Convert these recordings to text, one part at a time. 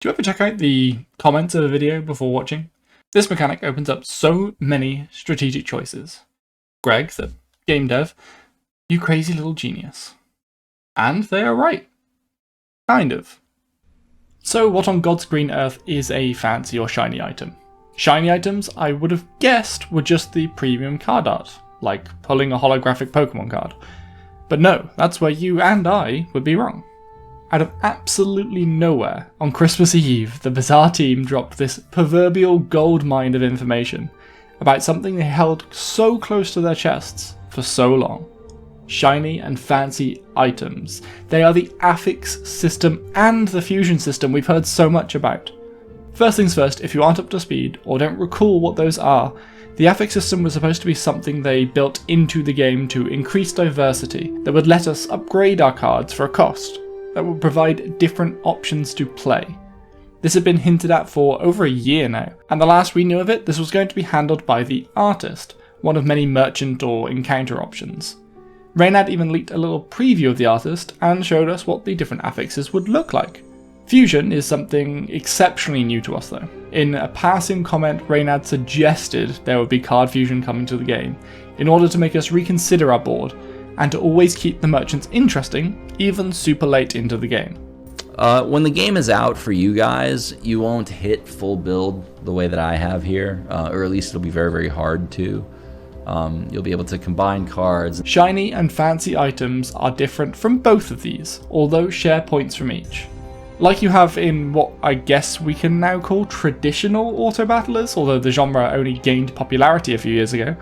Do you ever check out the comments of a video before watching? This mechanic opens up so many strategic choices. Greg, the game dev, you crazy little genius. And they are right. Kind of. So what on God's green earth is a fancy or shiny item? Shiny items, I would have guessed, were just the premium card art, like pulling a holographic Pokemon card. But no, that's where you and I would be wrong. Out of absolutely nowhere, on Christmas Eve, the Bazaar team dropped this proverbial gold mine of information about something they held so close to their chests for so long. Shiny and fancy items. They are the Affix system and the Fusion system we've heard so much about. First things first, if you aren't up to speed or don't recall what those are, the Affix system was supposed to be something they built into the game to increase diversity that would let us upgrade our cards for a cost, that would provide different options to play. This had been hinted at for over a year now, and the last we knew of it, this was going to be handled by the artist, one of many merchant or encounter options. Reynad even leaked a little preview of the artist and showed us what the different affixes would look like. Fusion is something exceptionally new to us though. In a passing comment, Reynad suggested there would be card fusion coming to the game in order to make us reconsider our board and to always keep the merchants interesting, even super late into the game. When the game is out for you guys, you won't hit full build the way that I have here, or at least it'll be very, very hard to. You'll be able to combine cards. Shiny and fancy items are different from both of these, although share points from each. Like you have in what I guess we can now call traditional auto battlers, although the genre only gained popularity a few years ago,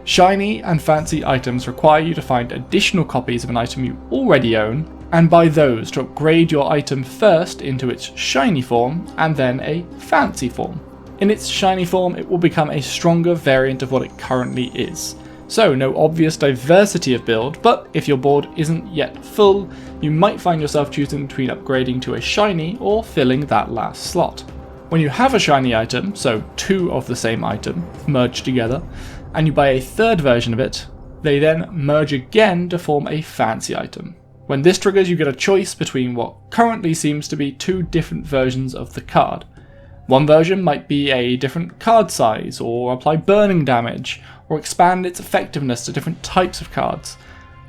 shiny and fancy items require you to find additional copies of an item you already own, and buy those to upgrade your item first into its shiny form, and then a fancy form. In its shiny form, it will become a stronger variant of what it currently is. So no obvious diversity of build, but if your board isn't yet full, you might find yourself choosing between upgrading to a shiny or filling that last slot. When you have a shiny item, so two of the same item, merged together, and you buy a third version of it, they then merge again to form a fancy item. When this triggers, you get a choice between what currently seems to be two different versions of the card. One version might be a different card size, or apply burning damage, or expand its effectiveness to different types of cards,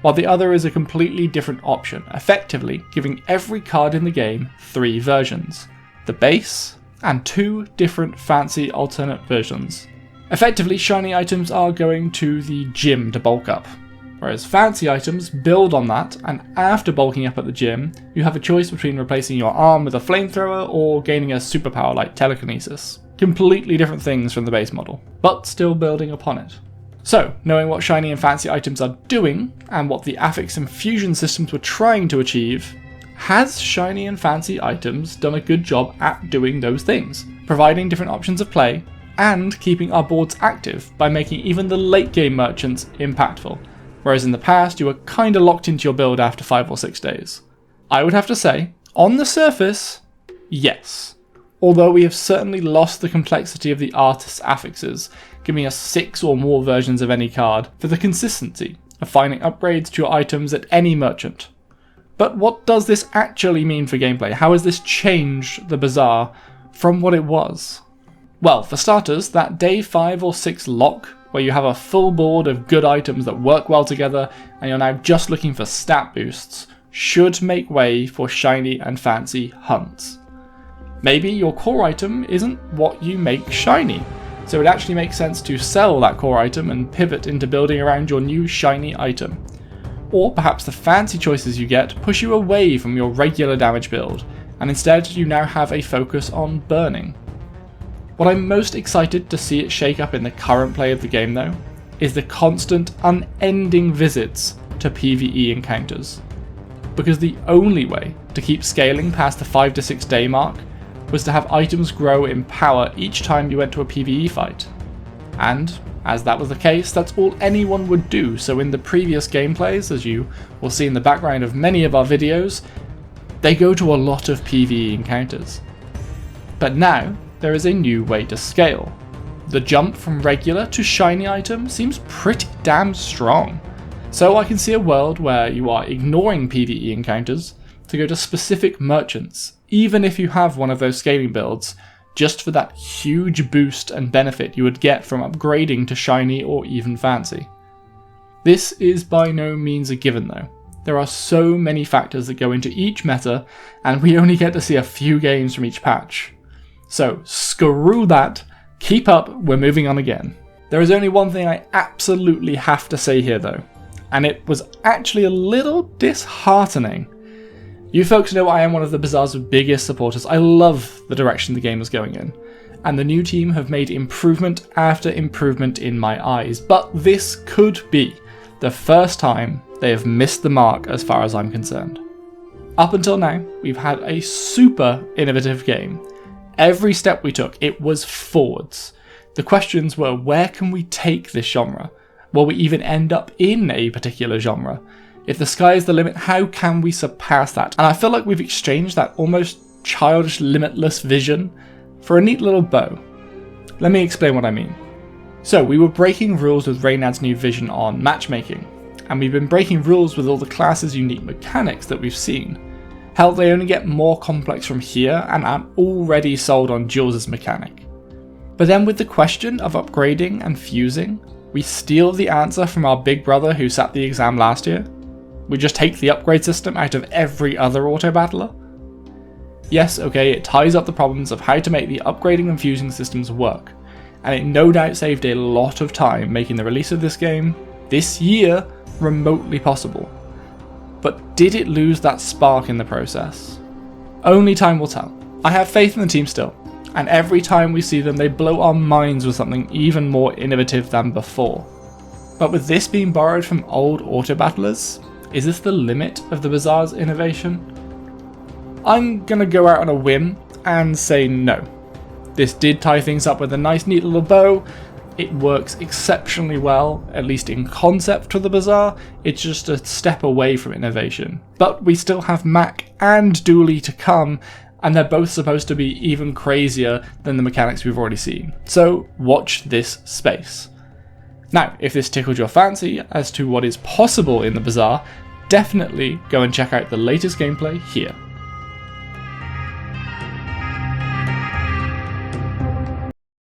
while the other is a completely different option, effectively giving every card in the game three versions: the base, and two different fancy alternate versions. Effectively, shiny items are going to the gym to bulk up, whereas fancy items build on that, and after bulking up at the gym, you have a choice between replacing your arm with a flamethrower or gaining a superpower like telekinesis. Completely different things from the base model, but still building upon it. So, knowing what shiny and fancy items are doing, and what the Affix and Fusion systems were trying to achieve, has shiny and fancy items done a good job at doing those things, providing different options of play, and keeping our boards active by making even the late game merchants impactful, whereas in the past you were kinda locked into your build after 5 or 6 days? I would have to say, on the surface, yes. Although we have certainly lost the complexity of the artist's affixes, giving us 6 or more versions of any card for the consistency of finding upgrades to your items at any merchant. But what does this actually mean for gameplay? How has this changed the Bazaar from what it was? Well, for starters, that day 5 or 6 lock, where you have a full board of good items that work well together and you're now just looking for stat boosts, should make way for shiny and fancy hunts. Maybe your core item isn't what you make shiny, so it actually makes sense to sell that core item and pivot into building around your new shiny item. Or perhaps the fancy choices you get push you away from your regular damage build, and instead you now have a focus on burning. What I'm most excited to see it shake up in the current play of the game though, is the constant, unending visits to PvE encounters. Because the only way to keep scaling past the 5 to 6 day mark was to have items grow in power each time you went to a PvE fight. And, as that was the case, that's all anyone would do, so in the previous gameplays, as you will see in the background of many of our videos, they go to a lot of PvE encounters. But now, there is a new way to scale. The jump from regular to shiny item seems pretty damn strong. So I can see a world where you are ignoring PvE encounters to go to specific merchants, even if you have one of those scaling builds, just for that huge boost and benefit you would get from upgrading to shiny or even fancy. This is by no means a given though. There are so many factors that go into each meta, and we only get to see a few games from each patch. So screw that, keep up, we're moving on again. There is only one thing I absolutely have to say here though, and it was actually a little disheartening. You folks know I am one of the Bazaar's biggest supporters. I love the direction the game is going in, and the new team have made improvement after improvement in my eyes, but this could be the first time they have missed the mark as far as I'm concerned. Up until now, we've had a super innovative game. Every step we took, it was forwards. The questions were, where can we take this genre? Will we even end up in a particular genre? If the sky is the limit, how can we surpass that? And I feel like we've exchanged that almost childish, limitless vision for a neat little bow. Let me explain what I mean. So, we were breaking rules with Reynad's new vision on matchmaking, and we've been breaking rules with all the classes' unique mechanics that we've seen. Hell, they only get more complex from here, and I'm already sold on Jules' mechanic. But then with the question of upgrading and fusing, we steal the answer from our big brother who sat the exam last year. We just take the upgrade system out of every other auto-battler. Yes, okay, it ties up the problems of how to make the upgrading and fusing systems work, and it no doubt saved a lot of time making the release of this game, this year, remotely possible. But did it lose that spark in the process? Only time will tell. I have faith in the team still, and every time we see them they blow our minds with something even more innovative than before. But with this being borrowed from old auto-battlers, is this the limit of the Bazaar's innovation? I'm gonna go out on a whim and say no. This did tie things up with a nice neat little bow. It works exceptionally well, at least in concept for the Bazaar. It's just a step away from innovation. But we still have Mac and Dooley to come, and they're both supposed to be even crazier than the mechanics we've already seen. So watch this space. Now, if this tickled your fancy as to what is possible in the Bazaar, definitely go and check out the latest gameplay here.